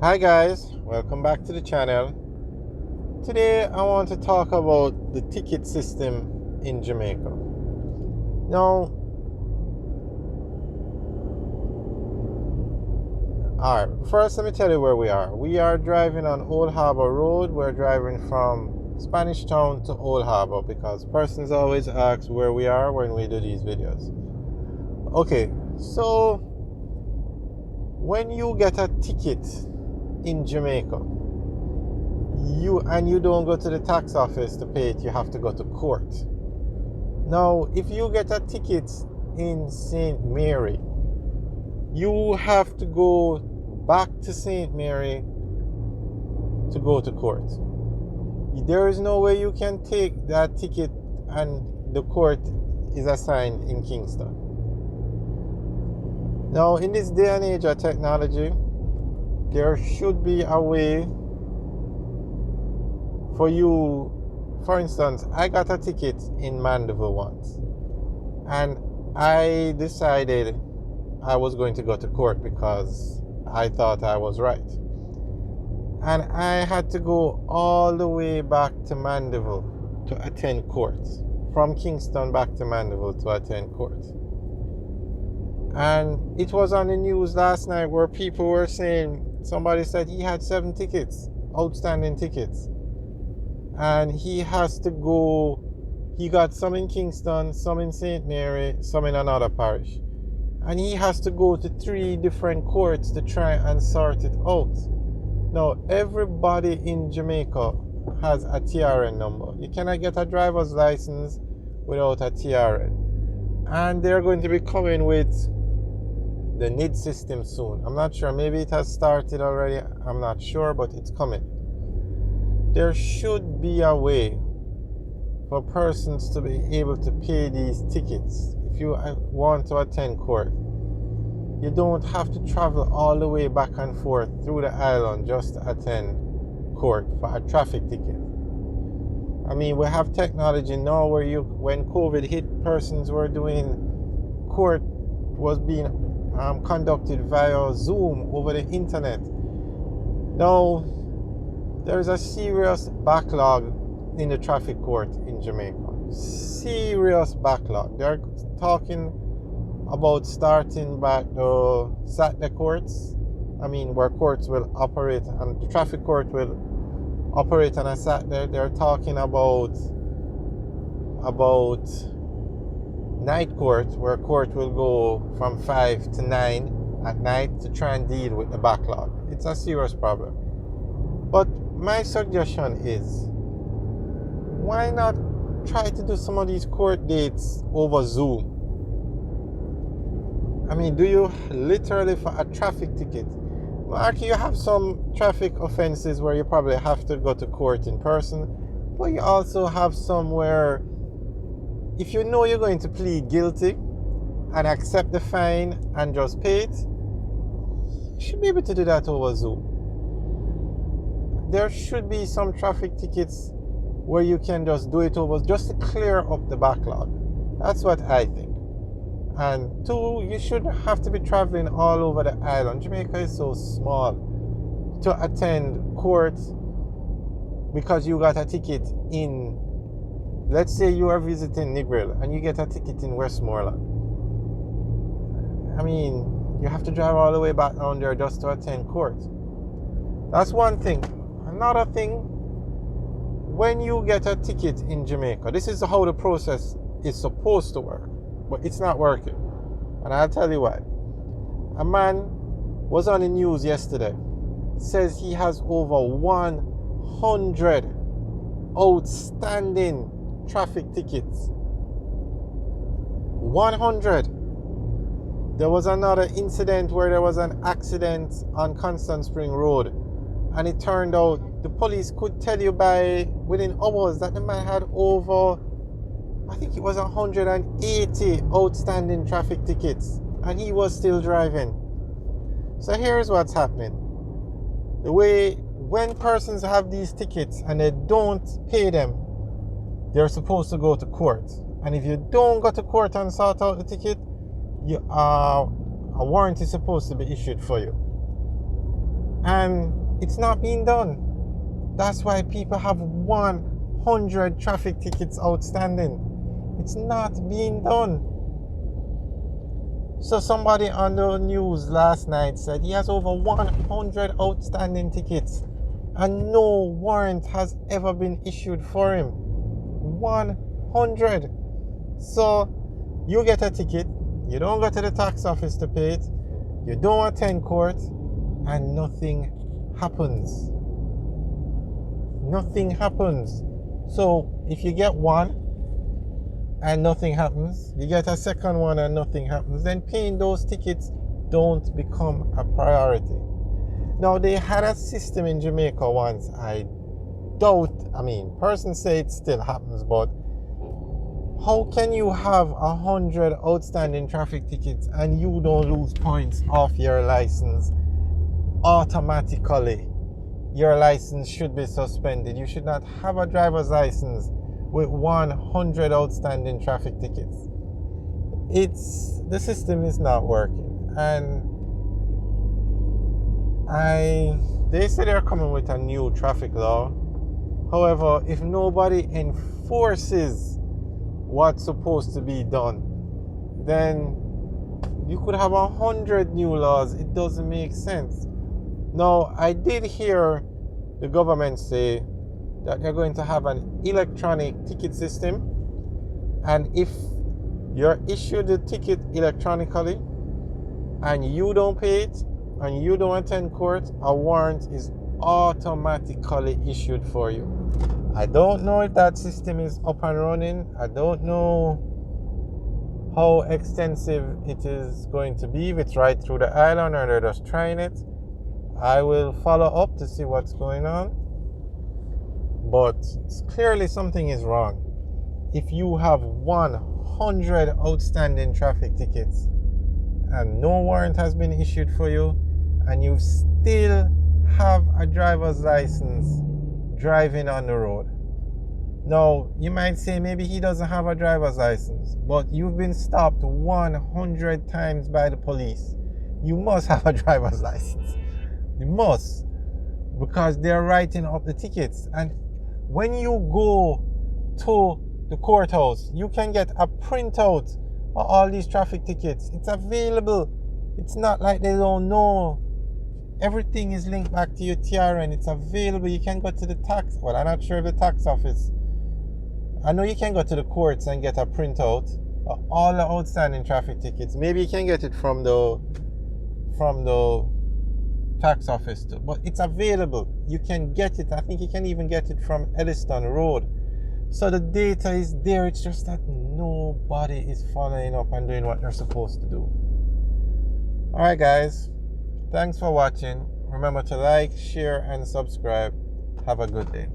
Hi guys, welcome back to the channel. Today I want to talk about the ticket system in Jamaica. Now, alright, first let me tell you where we are. We are driving on Old Harbour Road. We're driving from Spanish Town to Old Harbour because persons always ask where we are when we do these videos. Okay, so when you get a ticket in Jamaica, you don't go to the tax office to pay it, you have to go to court. Now, if you get a ticket in St. Mary, you have to go back to St. Mary to go to court. There is no way you can take that ticket and the court is assigned in Kingston. Now, in this day and age of technology, there should be a way for you. For instance, I got a ticket in Mandeville once, and I decided I was going to go to court because I thought I was right. And I had to go all the way back to Mandeville to attend court. From Kingston back to Mandeville to attend court. And it was on the news last night where people were saying, somebody said he had 7 tickets, outstanding tickets. And he has to go, he got some in Kingston, some in St. Mary, some in another parish. And he has to go to 3 different courts to try and sort it out. Now, everybody in Jamaica has a TRN number. You cannot get a driver's license without a TRN. And they're going to be coming with the NID system soon. I'm not sure, maybe it has started already, I'm not sure, but it's coming. There should be a way for persons to be able to pay these tickets. If you want to attend court, you don't have to travel all the way back and forth through the island just to attend court for a traffic ticket. I mean, we have technology now where when COVID hit, persons were doing court was being conducted via Zoom over the internet. Now, there's a serious backlog in the traffic court in Jamaica. Serious backlog. They're talking about starting back the Saturday courts. I mean, where courts will operate, and the traffic court will operate on a Saturday. They're talking about night court, where court will go from 5 to 9 at night to try and deal with the backlog. It's a serious problem. But my suggestion is, why not try to do some of these court dates over Zoom? I mean, do you literally, for a traffic ticket, well, actually you have some traffic offenses where you probably have to go to court in person, but you also have some where if you know you're going to plead guilty and accept the fine and just pay it, you should be able to do that over Zoom. There should be some traffic tickets where you can just do it over, just to clear up the backlog. That's what I think. And 2, you shouldn't have to be traveling all over the island. Jamaica is so small to attend court because you got a ticket in, let's say you are visiting Negril and you get a ticket in Westmoreland. I mean, you have to drive all the way back down there just to attend court. That's one thing. Another thing, when you get a ticket in Jamaica, this is how the process is supposed to work, but it's not working. And I'll tell you why. A man was on the news yesterday, says he has over 100 outstanding traffic tickets. 100. There was another incident where there was an accident on Constant Spring Road, and it turned out the police could tell you within hours that the man had over, I think it was 180 outstanding traffic tickets, and he was still driving. So here's what's happening. The way, when persons have these tickets and they don't pay them, they're supposed to go to court. And if you don't go to court and sort out the ticket, a warrant is supposed to be issued for you. And and it's not being done. That's why people have 100 traffic tickets outstanding. It's not being done. So somebody on the news last night said he has over 100 outstanding tickets and no warrant has ever been issued for him. 100. So you get a ticket, you don't go to the tax office to pay it, you don't attend court, and nothing happens. Nothing happens. So if you get one and nothing happens, you get a second one and nothing happens, then paying those tickets don't become a priority. Now, they had a system in Jamaica once. Persons say it still happens, but how can you have 100 outstanding traffic tickets and you don't lose points off your license automatically? Your license should be suspended. You should not have a driver's license with 100 outstanding traffic tickets. The system is not working, and they say they're coming with a new traffic law. However, if nobody enforces what's supposed to be done, then you could have 100 new laws. It doesn't make sense. Now, I did hear the government say that they're going to have an electronic ticket system, and if you're issued the ticket electronically and you don't pay it and you don't attend court, a warrant is automatically issued for you. I don't know if that system is up and running. I don't know how extensive it is going to be, if it's right through the island or they're just trying it. I will follow up to see what's going on. But clearly something is wrong. If you have 100 outstanding traffic tickets and no warrant has been issued for you, and you still have a driver's license driving on the road. Now, you might say maybe he doesn't have a driver's license, but you've been stopped 100 times by the police. You must have a driver's license. You must, because they're writing up the tickets. And when you go to the courthouse, you can get a printout of all these traffic tickets. It's available. It's not like they don't know. Everything is linked back to your TRN. It's available. You can go to the tax. Well, I'm not sure if the tax office. I know you can go to the courts and get a printout of all the outstanding traffic tickets. Maybe you can get it from the tax office too. But it's available. You can get it. I think you can even get it from Elliston Road. So the data is there. It's just that nobody is following up and doing what they're supposed to do. Alright guys. Thanks for watching. Remember to like, share, and subscribe. Have a good day.